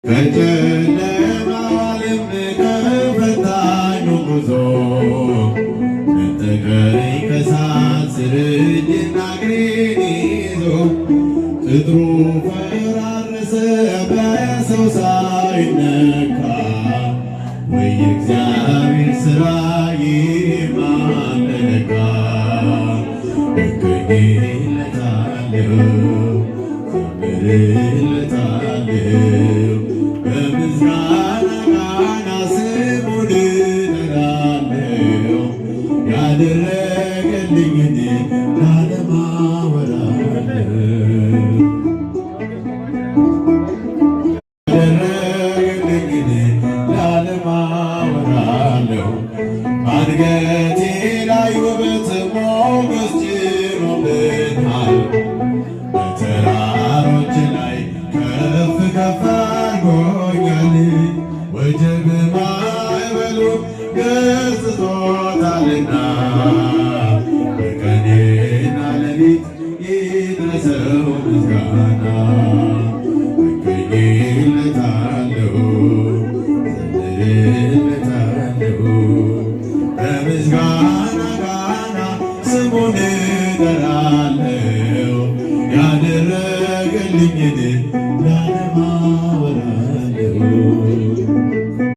ከጨለማ ዓለም ከፈታኙ ጉዞ ነጠቀኝ ከእሳት ስር እጅና እግሬን ይዞ ቅጥሩ ፈራረሰ በሰው ሳይነካ ወይ የእግዚአብሔር ሥራ ይማለካ እገኝለታለሁ ዘምርለታለሁ በምስጋና ቃና ስሙን እጠራለሁ ያደረገልኝን ለዓለም አወራለሁ ያደረገልኝን ለዓለም አወራለሁ አንገቴ ላይ ውበት ሞገስ ጭኖበታል በተራሮች ላይ ከፍ ከፍ አድርጎኛል ወጀብ ማዕበሉ ገስጾታልና በቀንና ሌሊት ይድረሰው ምስጋና እገኝለታለሁ ዘምርለታለሁ በምስጋና ቃና ስሙን እጠራለሁ ያደረገልኝን